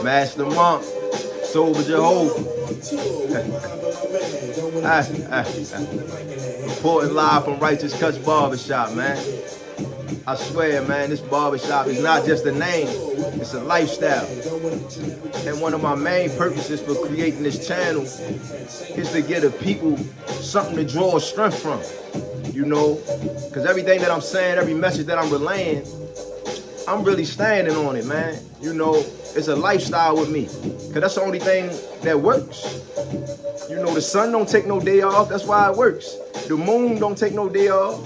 Master Monk, Sober Jehovah. Reporting live from Righteous Cuts Barbershop, man. I swear, man, this barbershop is not just a name, it's a lifestyle. And one of my main purposes for creating this channel is to give the people something to draw strength from, you know? Because everything that I'm saying, every message that I'm relaying, I'm really standing on it, man. You know, it's a lifestyle with me. Because that's the only thing that works. You know, the sun don't take no day off, that's why it works. The moon don't take no day off.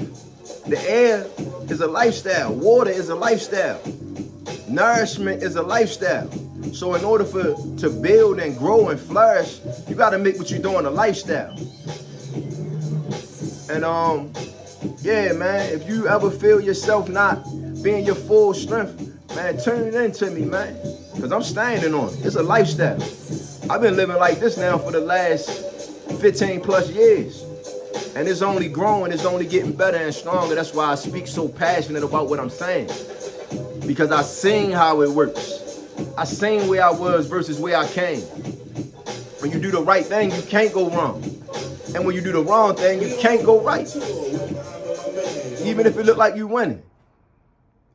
The air is a lifestyle. Water is a lifestyle. Nourishment is a lifestyle. So in order to build and grow and flourish, you got to make what you're doing a lifestyle. And yeah, man, if you ever feel yourself not being your full strength, man, turn it into me, man. Because I'm standing on it. It's a lifestyle. I've been living like this now for the last 15 plus years. And it's only growing, it's only getting better and stronger. That's why I speak so passionate about what I'm saying. Because I seen how it works. I seen where I was versus where I came. When you do the right thing, you can't go wrong. And when you do the wrong thing, you can't go right. Even if it look like you winning.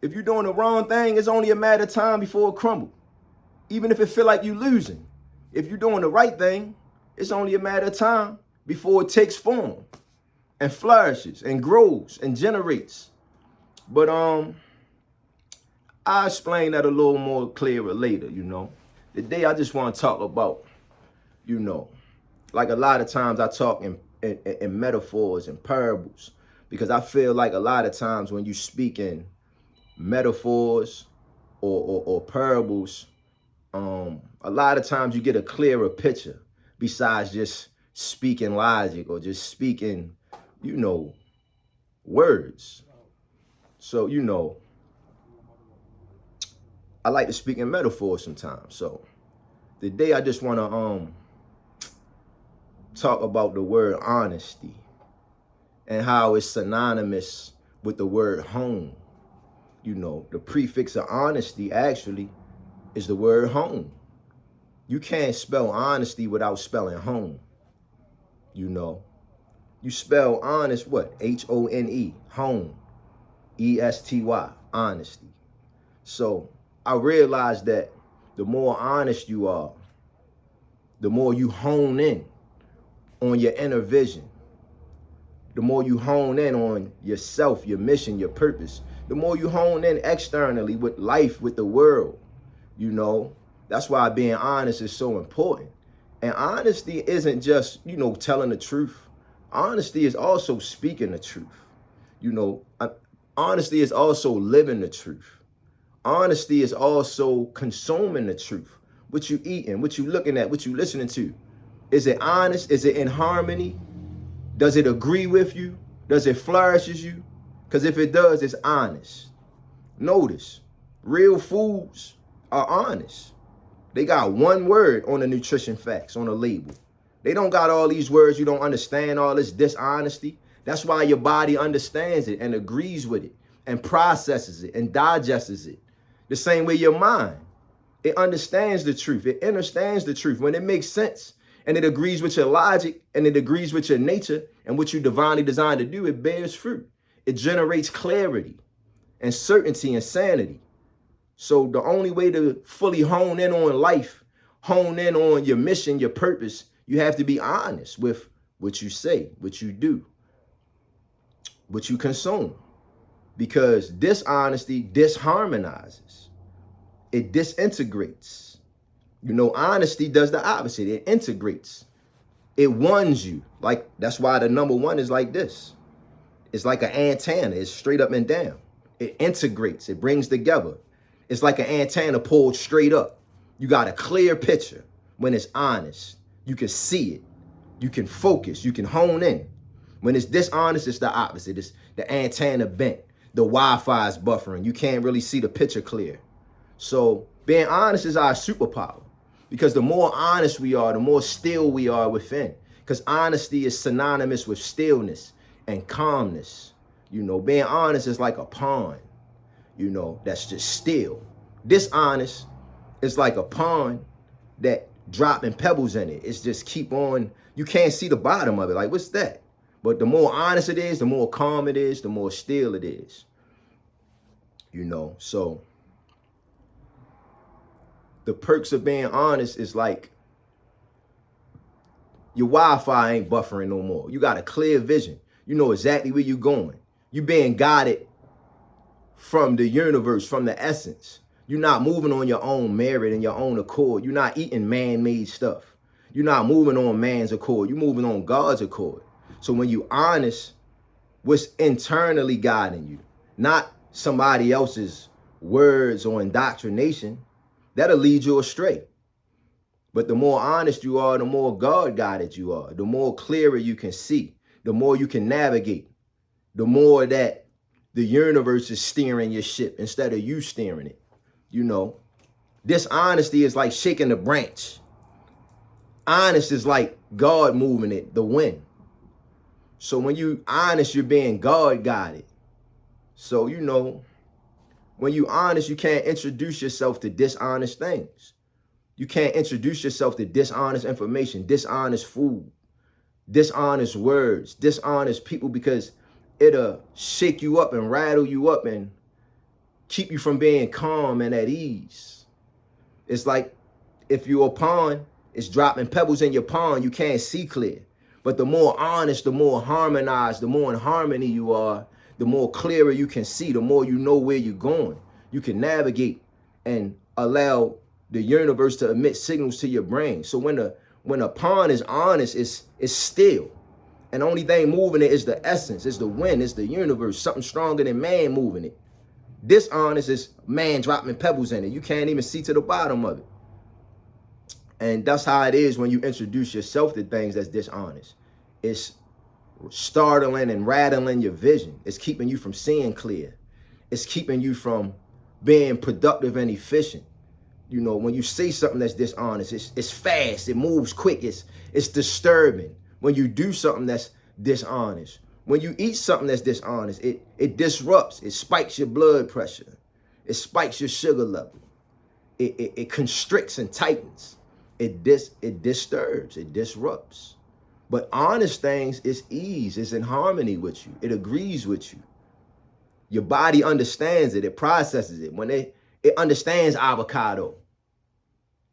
If you're doing the wrong thing, it's only a matter of time before it crumbles. Even if it feel like you losing. If you're doing the right thing, it's only a matter of time before it takes form and flourishes and grows and generates. But I'll explain that a little more clearer later, you know. Today I just want to talk about, you know, like a lot of times I talk in metaphors and parables, because I feel like a lot of times when you speak in metaphors or parables, a lot of times you get a clearer picture besides just speaking logic or just speaking, you know, words. So, you know, I like to speak in metaphors sometimes. So today I just want to talk about the word honesty and how it's synonymous with the word home. You know, the prefix of honesty actually is the word home. You can't spell honesty without spelling home. You know, you spell honest, what? H-O-N-E, home, E-S-T-Y, honesty. So I realized that the more honest you are, the more you hone in on your inner vision, the more you hone in on yourself, your mission, your purpose, the more you hone in externally with life, with the world, you know. That's why being honest is so important. And honesty isn't just, you know, telling the truth. Honesty is also speaking the truth. You know, honesty is also living the truth. Honesty is also consuming the truth. What you eating, what you looking at, what you listening to. Is it honest? Is it in harmony? Does it agree with you? Does it flourishes you? Because if it does, it's honest. Notice, real foods are honest. They got one word on the nutrition facts, on the label. They don't got all these words you don't understand, all this dishonesty. That's why your body understands it and agrees with it and processes it and digests it. The same way your mind. It understands the truth. It understands the truth when it makes sense and it agrees with your logic and it agrees with your nature and what you divinely designed to do. It bears fruit. It generates clarity and certainty and sanity. So the only way to fully hone in on life, hone in on your mission, your purpose, you have to be honest with what you say, what you do, what you consume. Because dishonesty disharmonizes. It disintegrates. You know, honesty does the opposite. It integrates. It ones you. Like, that's why the number one is like this. It's like an antenna. It's straight up and down. It integrates. It brings together. It's like an antenna pulled straight up. You got a clear picture when it's honest. You can see it. You can focus. You can hone in. When it's dishonest, it's the opposite. It's the antenna bent. The Wi-Fi is buffering. You can't really see the picture clear. So being honest is our superpower. Because the more honest we are, the more still we are within. Because honesty is synonymous with stillness and calmness. You know, being honest is like a pond, you know, that's just still. Dishonest is like a pond that dropping pebbles in it. It's just keep on, you can't see the bottom of it. Like, what's that? But the more honest it is, the more calm it is, the more still it is. You know, so the perks of being honest is like your Wi-Fi ain't buffering no more. You got a clear vision. You know exactly where you're going. You being guided from the universe, from the essence. You're not moving on your own merit and your own accord. You're not eating man-made stuff. You're not moving on man's accord. You're moving on God's accord. So when you honest, what's internally guiding you, not somebody else's words or indoctrination, that'll lead you astray. But the more honest you are, the more God guided you are, the more clearer you can see, the more you can navigate, the more that the universe is steering your ship instead of you steering it. You know, dishonesty is like shaking the branch. Honest is like God moving it, the wind. So when you honest, you're being God guided. So, you know, when you honest, you can't introduce yourself to dishonest things. You can't introduce yourself to dishonest information, dishonest food, dishonest words, dishonest people, because it'll shake you up and rattle you up and keep you from being calm and at ease. It's like if you're a pond, it's dropping pebbles in your pond, you can't see clear. But the more honest, the more harmonized, the more in harmony you are, the more clearer you can see, the more you know where you're going. You can navigate and allow the universe to emit signals to your brain. So when a pond is honest, it's still. And the only thing moving it is the essence, it's the wind, it's the universe, something stronger than man moving it. Dishonest is man dropping pebbles in it. You can't even see to the bottom of it. And that's how it is when you introduce yourself to things that's dishonest. It's startling and rattling your vision. It's keeping you from seeing clear. It's keeping you from being productive and efficient. You know, when you say something that's dishonest, it's fast, it moves quick, it's disturbing. When you do something that's dishonest, when you eat something that's dishonest, it disrupts, it spikes your blood pressure, it spikes your sugar level, it constricts and tightens, it disturbs, it disrupts. But honest things is ease, it's in harmony with you, it agrees with you. Your body understands it, it processes it. When it understands avocado.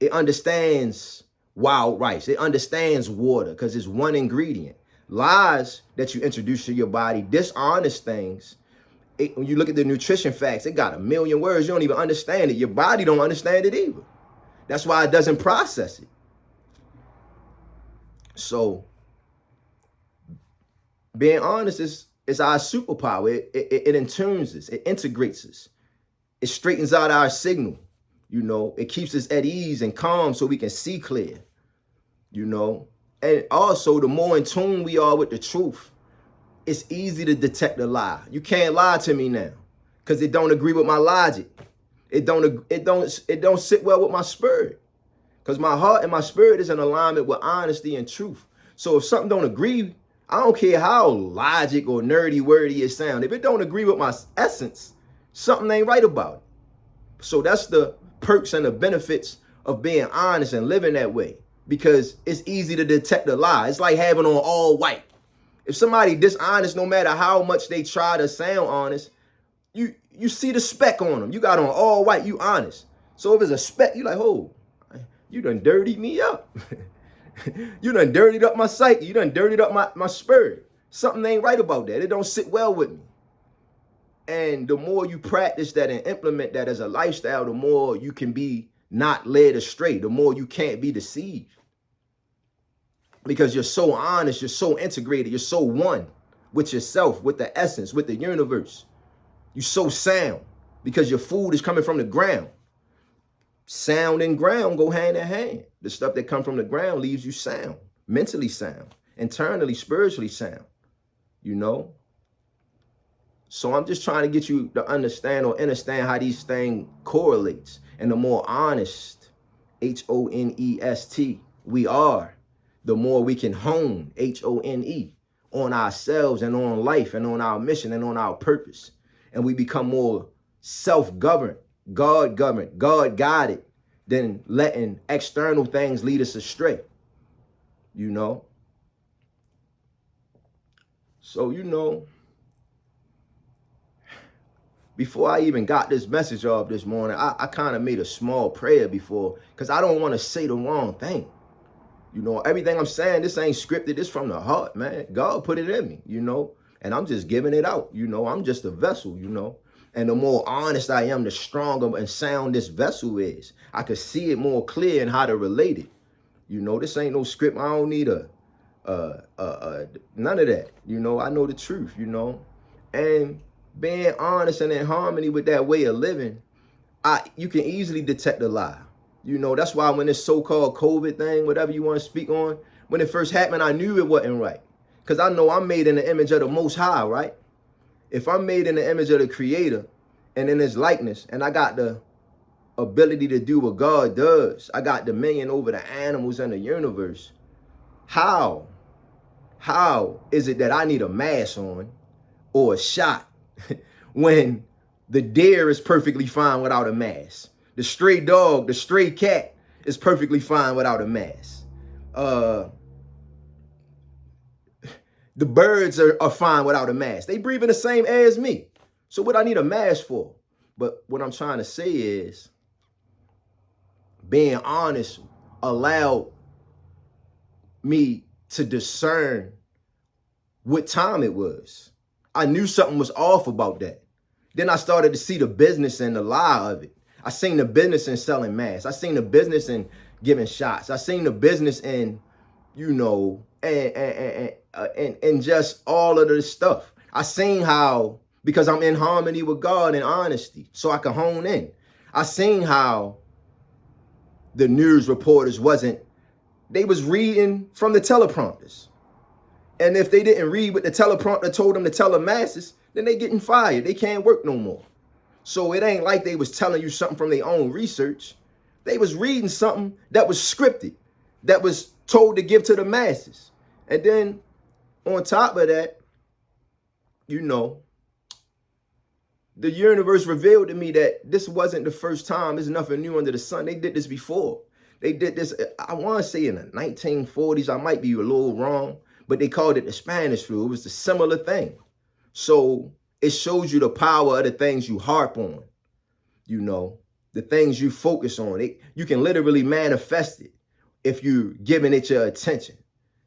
It understands wild rice. It understands water because it's one ingredient. Lies that you introduce to your body, dishonest things, when you look at the nutrition facts, it got a million words. You don't even understand it. Your body don't understand it either. That's why it doesn't process it. So being honest is our superpower. It intunes us. It integrates us. It straightens out our signal, you know. It keeps us at ease and calm so we can see clear, you know. And also, the more in tune we are with the truth, it's easy to detect a lie. You can't lie to me now because it don't agree with my logic. It don't sit well with my spirit because my heart and my spirit is in alignment with honesty and truth. So if something don't agree, I don't care how logic or nerdy wordy it sounds. If it don't agree with my essence, something ain't right about it. So that's the perks and the benefits of being honest and living that way, because it's easy to detect a lie. It's like having on all white. If somebody dishonest, no matter how much they try to sound honest, you see the speck on them. You got on all white, you honest. So if it's a speck, you like, oh, you done dirtied me up. You done dirtied up my psyche. You done dirtied up my spirit. Something ain't right about that. It don't sit well with me. And the more you practice that and implement that as a lifestyle, the more you can be not led astray, the more you can't be deceived. Because you're so honest, you're so integrated, you're so one with yourself, with the essence, with the universe. You're so sound because your food is coming from the ground. Sound and ground go hand in hand. The stuff that comes from the ground leaves you sound, mentally sound, internally, spiritually sound, you know? So I'm just trying to get you to understand how these things correlates. And the more honest, honest, we are, the more we can hone, hone, on ourselves and on life and on our mission and on our purpose. And we become more self-governed, God-governed, God-guided than letting external things lead us astray, you know? So, you know, before I even got this message off this morning, I kind of made a small prayer before, because I don't want to say the wrong thing. You know, everything I'm saying, this ain't scripted. This from the heart, man. God put it in me, you know, and I'm just giving it out. You know, I'm just a vessel, you know, and the more honest I am, the stronger and sound this vessel is. I could see it more clear and how to relate it. You know, this ain't no script. I don't need none of that. You know, I know the truth, you know, and being honest and in harmony with that way of living, you can easily detect a lie. You know, that's why when this so-called COVID thing, whatever you want to speak on, when it first happened, I knew it wasn't right. Because I know I'm made in the image of the Most High, right? If I'm made in the image of the Creator and in His likeness, and I got the ability to do what God does, I got dominion over the animals in the universe, how is it that I need a mask on or a shot when the deer is perfectly fine without a mask? The stray dog, the stray cat is perfectly fine without a mask. The birds are fine without a mask. They breathe in the same air as me. So what I need a mask for? But what I'm trying to say is, being honest allowed me to discern what time it was. I knew something was off about that. Then I started to see the business and the lie of it. I seen the business in selling masks. I seen the business in giving shots. I seen the business in, you know, and just all of this stuff. I seen how, because I'm in harmony with God and honesty, so I can hone in. I seen how the news reporters they was reading from the teleprompters. And if they didn't read what the teleprompter told them to tell the masses, then they getting fired. They can't work no more. So it ain't like they was telling you something from their own research. They was reading something that was scripted, that was told to give to the masses. And then on top of that, you know, the universe revealed to me that this wasn't the first time. There's nothing new under the sun. They did this before. They did this, I want to say in the 1940s. I might be a little wrong, but they called it the Spanish flu. It was a similar thing. So it shows you the power of the things you harp on, you know, the things you focus on. You can literally manifest it if you're giving it your attention.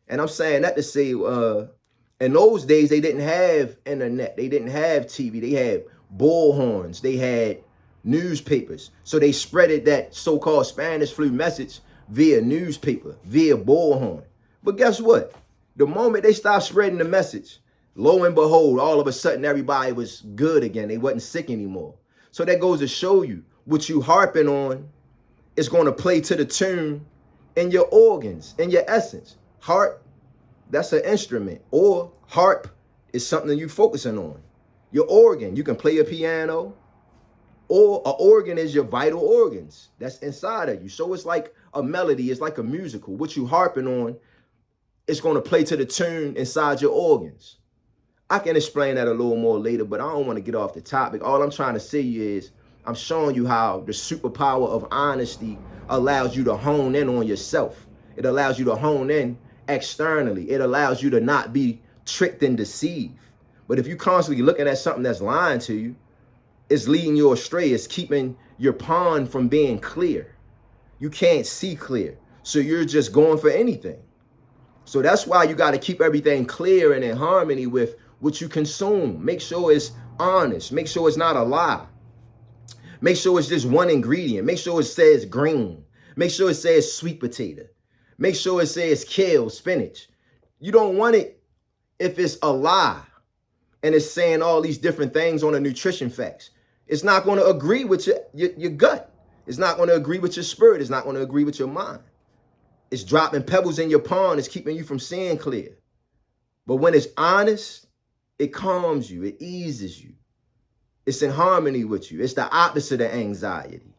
And I'm saying that to say, in those days, they didn't have internet. They didn't have TV. They had bullhorns. They had newspapers. So they spreaded that so-called Spanish flu message via newspaper, via bullhorn. But guess what? The moment they stopped spreading the message, lo and behold, all of a sudden, everybody was good again. They wasn't sick anymore. So that goes to show you what you harping on is going to play to the tune in your organs, in your essence. Heart, that's an instrument. Or harp is something you focusing on. Your organ, you can play a piano, or an organ is your vital organs that's inside of you. So it's like a melody. It's like a musical. What you harping on, it's going to play to the tune inside your organs. I can explain that a little more later, but I don't want to get off the topic. All I'm trying to say is I'm showing you how the superpower of honesty allows you to hone in on yourself. It allows you to hone in externally. It allows you to not be tricked and deceived. But if you're constantly looking at something that's lying to you, it's leading you astray. It's keeping your pond from being clear. You can't see clear. So you're just going for anything. So that's why you got to keep everything clear and in harmony with what you consume. Make sure it's honest. Make sure it's not a lie. Make sure it's just one ingredient. Make sure it says green. Make sure it says sweet potato. Make sure it says kale, spinach. You don't want it if it's a lie and it's saying all these different things on the nutrition facts. It's not going to agree with your gut. It's not going to agree with your spirit. It's not going to agree with your mind. It's dropping pebbles in your pond. It's keeping you from seeing clear. But when it's honest, it calms you. It eases you. It's in harmony with you. It's the opposite of anxiety.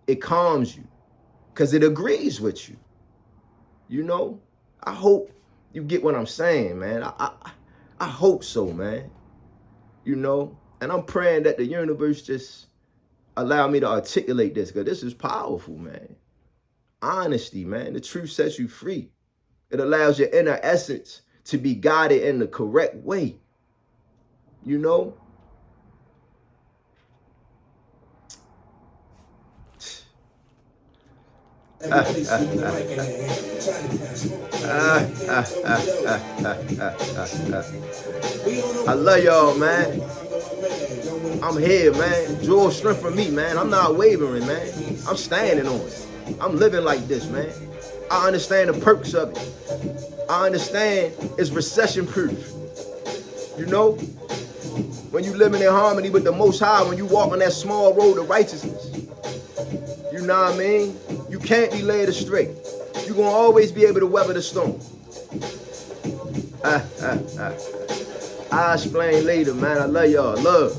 It calms you because it agrees with you. You know, I hope you get what I'm saying, man. I hope so, man. You know, and I'm praying that the universe just allow me to articulate this, because this is powerful, man. Honesty, man. The truth sets you free. It allows your inner essence to be guided in the correct way. You know? I love y'all, man. I'm here, man. Draw strength from me, man. I'm not wavering, man. I'm standing on it. I'm living like this, man. I understand the perks of it. I understand it's recession proof. You know? When you living in harmony with the Most High, when you walk on that small road of righteousness, you know what I mean? You can't be led astray. You're going to always be able to weather the storm. I'll explain later, man. I love y'all. Love.